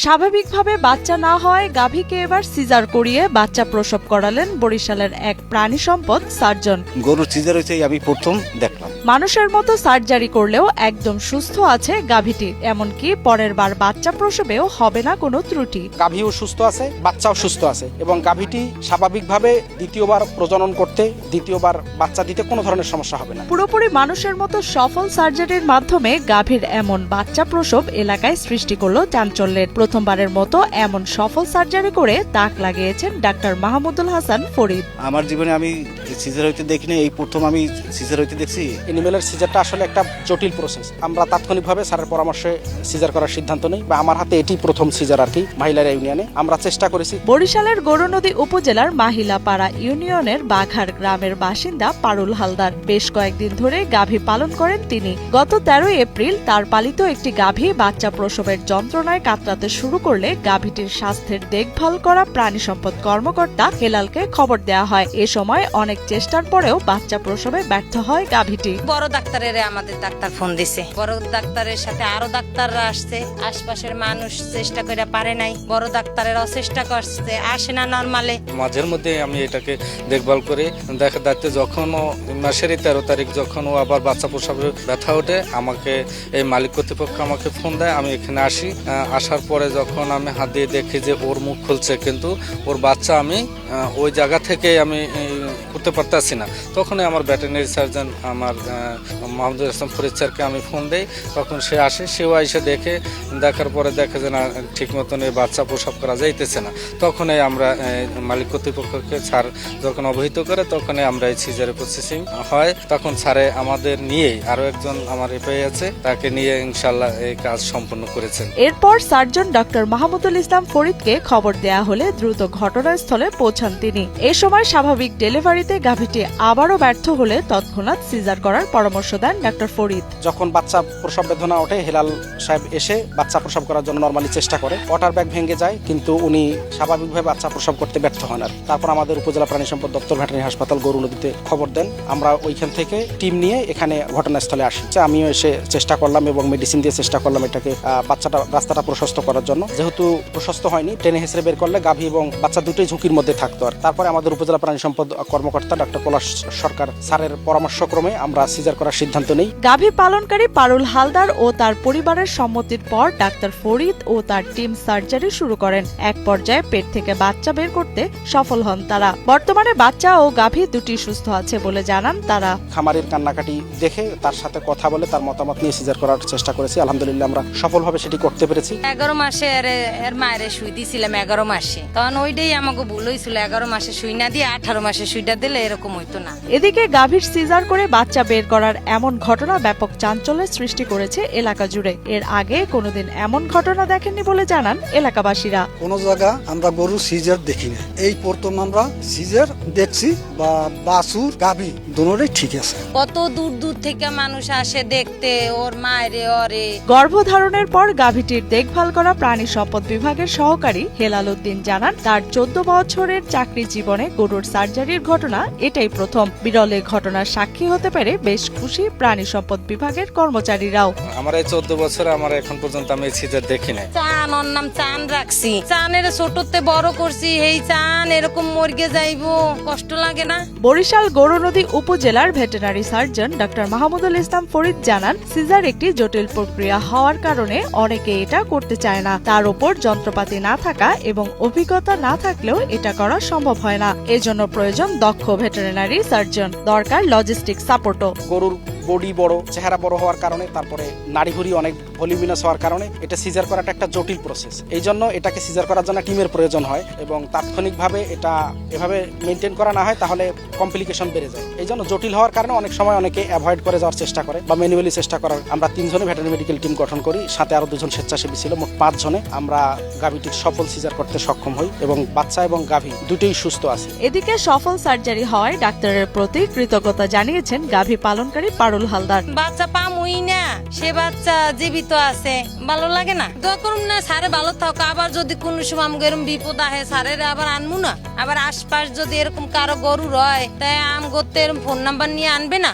স্বাভাবিকভাবে বাচ্চা না হয় গাভীকে এবার সিজার করিয়ে বাচ্চা প্রসব করালেন বরিশালের এক প্রাণী সম্পদ সার্জন। গরুর সিজার হয়েছে আমি প্রথম দেখলাম। মানুষের মতো সার্জারি করলেও একদম সুস্থ আছে গাভীটি, এমনকি পরের বার বাচ্চা প্রসবেও হবে না কোনো ত্রুটি। গাভীও সুস্থ আছে, বাচ্চাও সুস্থ আছে এবং গাভীটি স্বাভাবিকভাবে দ্বিতীয়বার প্রজনন করতে, দ্বিতীয়বার বাচ্চা দিতে কোনো ধরনের সমস্যা হবে না। পুরোপুরি মানুষের মতো সফল সার্জারির মাধ্যমে গাভীর এমন বাচ্চা প্রসব এলাকায় সৃষ্টি করলো চাঞ্চল্যের। প্রথমবারের মতো এমন সফল সার্জারি করে তাক লাগিয়েছেন ডাক্তার মাহমুদুল হাসান ফরিদ। আমার জীবনে আমি সিজার হইতে দেখিনি, এই প্রথম আমি সিজার হইতে দেখছি। এনিমেলের সিজারটা আসলে একটা জটিল প্রসেস। আমরা তাৎক্ষণিকভাবে স্যারের পরামর্শে সিজার করার সিদ্ধান্ত নেই, বা আমার হাতে এটি প্রথম সিজার আর কি মাহিলারা ইউনিয়নে। আমরা চেষ্টা করেছি। বরিশালের গৌরনদী উপজেলার মাহিলাপাড়া ইউনিয়নের বাঘার গ্রামের বাসিন্দা পারুল হালদার। বেশ কয়েকদিন ধরে গাভী পালন করেন তিনি। গত 13 এপ্রিল তার পালিত একটি গাভী বাচ্চা প্রসবের যন্ত্রণায় কাতরাতে শুরু করলে গাভীটির স্বাস্থ্যের দেখভাল করা প্রাণী সম্পদ কর্মকর্তা হেলালকে খবর দেওয়া হয়। এ সময় অনেক চেষ্টার পরেও বাচ্চা প্রসবে ব্যর্থ হয় গাভীটি। বড় ডাক্তারের আমাদের ডাক্তার ফোন দিছে, বড় ডাক্তারের সাথে আরো ডাক্তাররা আসছে, আশপাশের মানুষ চেষ্টা করে পারে নাই, বড় ডাক্তারেরাও চেষ্টা করছে, আসে না নরমালে। মাঝের মধ্যে আমি এটাকে দেখভাল করে দেখা যাচ্ছে যখন মাসের 13 তারিখ যখন ও আবার বাচ্চা প্রসবে ব্যথা ওঠে, আমাকে এই মালিক কর্তৃপক্ষ আমাকে ফোন দেয়। আমি এখানে আসি, আসার পরে যখন আমি হাত দিয়ে দেখি যে ওর মুখ খুলছে, কিন্তু ওর বাচ্চা আমি ওই জায়গা থেকে আমি করতে পারতেছি না, তখনই আমার ভেটেরিনারি সার্জন আমার মাহমুদুল হাসান ফরিদ স্যারকে আমি ফোন দেই। তখন সে আসে, সেও এসে দেখার পরে দেখে যে না, ঠিক মতন এই বাচ্চা প্রসব করা যাইতেছে না। তখনই আমরা মালিক কর্তৃপক্ষকে স্যার যখন অবহিত করে, তখনই আমরা এই সিজারের প্রসেসিং হয়। তখন স্যারে আমাদের নিয়েই আরো একজন আমার এফআই আছে, তাকে নিয়ে ইনশাল্লাহ এই কাজ সম্পন্ন করেছেন। এরপর সার্জন ডক্টর মাহমুদুল ইসলাম ফরিদকে খবর দেয়া হলে দ্রুত ঘটনাস্থলে পৌঁছান তিনি। এ সময় স্বাভাবিক ডেলিভারিতে গাভীটি আবারও ব্যর্থ হলে তৎক্ষণাৎ সিজার করার পরামর্শ দেন ডক্টর ফরিদ। যখন বাচ্চা প্রসব বেদনা ওঠে, হেলাল সাহেব এসে বাচ্চা প্রসব করার জন্য নরমালি চেষ্টা করে। ওয়াটার ব্যাগ ভেঙে যায়, কিন্তু উনি স্বাভাবিকভাবে বাচ্চা প্রসব করতে ব্যর্থ হন। আর তারপর আমাদের উপজেলা প্রাণী সম্পদ দপ্তর ভেটেরিনারি হাসপাতাল গৌরনদীতে খবর দেন। আমরা ওইখান থেকে টিম নিয়ে এখানে ঘটনাস্থলে আসি। আমিও এসে চেষ্টা করলাম এবং মেডিসিন দিয়ে চেষ্টা করলাম এটাকে রাস্তাটা প্রশস্ত করার জন্য। যেহেতু প্রশস্ত হয়নি, টেনে হেসড়ে বের করলে গাভী এবং বাচ্চা দুটোই ঝুঁকির মধ্যে থাকতো। আর তারপরে আমাদের উপজেলা প্রাণী সম্পদ কর্মকর্তা ডক্টর পলাশ সরকার স্যারের পরামর্শক্রমে আমরা সিজার করার সিদ্ধান্ত নেই। গাভী পালনকারী পারুল হালদার ও তার পরিবারের সম্মতির পর ডাক্তার ফরিদ ও তার টিম সার্জারি শুরু করেন। এক পর্যায়ে পেট থেকে বাচ্চা বের করতে সফল হন তারা। বর্তমানে বাচ্চা ও গাভী দুটি সুস্থ আছে বলে জানান তারা। খামারের কান্নাকাটি দেখে তার সাথে কথা বলে তার মতামত নিয়ে সিজার করার চেষ্টা করেছি। আলহামদুলিল্লাহ আমরা সফলভাবে সেটি করতে পেরেছি। 11 মাসে এর মায়ের সুই দিয়েছিলাম 11 মাসে, তখন ওইটাই আমাকে ভুল হয়েছিল। 11 মাসে সুই না দিয়ে 18 মাসে সুইটা দিলে এরকম হইতো না। এদিকে গাভীর সিজার করে বাচ্চা বের করার এমন ঘটনা ব্যাপক চাঞ্চল্যের সৃষ্টি করেছে এলাকা জুড়ে। এর আগে কোনোদিন এমন ঘটনা দেখেননি বলে জানান এলাকাবাসীরা। কোন জায়গা আমরা গরু সিজার দেখি না, এই প্রথম আমরা সিজার দেখছি। বা বাছুর গাভী দুটোই ঠিক আছে। কত দূর দূর থেকে মানুষ আসে দেখতে, ওর মায়ের ওরে। গর্ভধারণের পর গাভীটির দেখভাল করা প্রাণী সম্পদ বিভাগের সহকারী হেলাল উদ্দিন জানান, তার 14 বছরের চাকরি জীবনে গরুর সার্জারির ঘটনা এটাই প্রথম। বিরল এই ঘটনার সাক্ষী হতে পেরে বেশ খুশি প্রাণী সম্পদ বিভাগের কর্মচারীরাও। আমার এই 14 বছরে আমার এখন পর্যন্ত আমি এই সিজার দেখি নাই। চান, ওর নাম চান রাখছি, চানের ছোটতে বড় করছি। এই চান এরকম মর্গে যাইবো, কষ্ট লাগে না? বরিশাল গৌরনদী উপজেলার ভেটেরিনারি সার্জন ডক্টর মাহমুদুল ইসলাম ফরিদ জানান, সিজার একটি জটিল প্রক্রিয়া হওয়ার কারণে অনেকে এটা করতে চায় না। তার উপর যন্ত্রপাতি না থাকা এবং অভিজ্ঞতা না থাকলেও এটা করা সম্ভব হয় না। এজন্য প্রয়োজন দক্ষ ভেটেরিনারি সার্জন, দরকার লজিস্টিক সাপোর্টও। গরুর বডি বড়, চেহারা বড় হওয়ার কারণে, তারপরে নাড়িভুড়ি অনেক ভলিউমিনাস হওয়ার কারণে এটা সিজার করাটা একটা জটিল প্রসেস। এই জন্য এটাকে সিজার করার জন্য টিমের প্রয়োজন হয় এবং তাৎক্ষণিকভাবে এটা এভাবে মেনটেন করা না হয় তাহলে কমপ্লিকেশন বেড়ে যায়। এই জন্য জটিল হওয়ার কারণে অনেক সময় অনেকে অ্যাভয়েড করে যাওয়ার চেষ্টা করে বা ম্যানুয়ালি চেষ্টা করার। আমরা 3 জনে ভেটেরিনারি মেডিকেল টিম গঠন করি, সাথে আরো 2 জন স্বেচ্ছাসেবী ছিল। মোট 5 জনে আমরা গাভীটির সফল সিজার করতে সক্ষম হই এবং বাচ্চা এবং গাভী দুটোই সুস্থ আছে। এদিকে সফল সার্জারি হওয়ায় ডাক্তারের প্রতি কৃতজ্ঞতা জানিয়েছেন গাভী পালনকারী পারুল হালদার। বাচ্চা পামুই না, সে বাচ্চা জীবিত আছে, ভালো লাগে না? দোয়া করুন না সারে ভালো থাক। আবার যদি কোনো সময় আমাকে এরকম বিপদ আহে, সারের আবার আনবো না। আবার আশপাশ যদি এরকম কারো গরু রয়, তাই আম করতে এরকম ফোন নাম্বার নিয়ে আনবে না।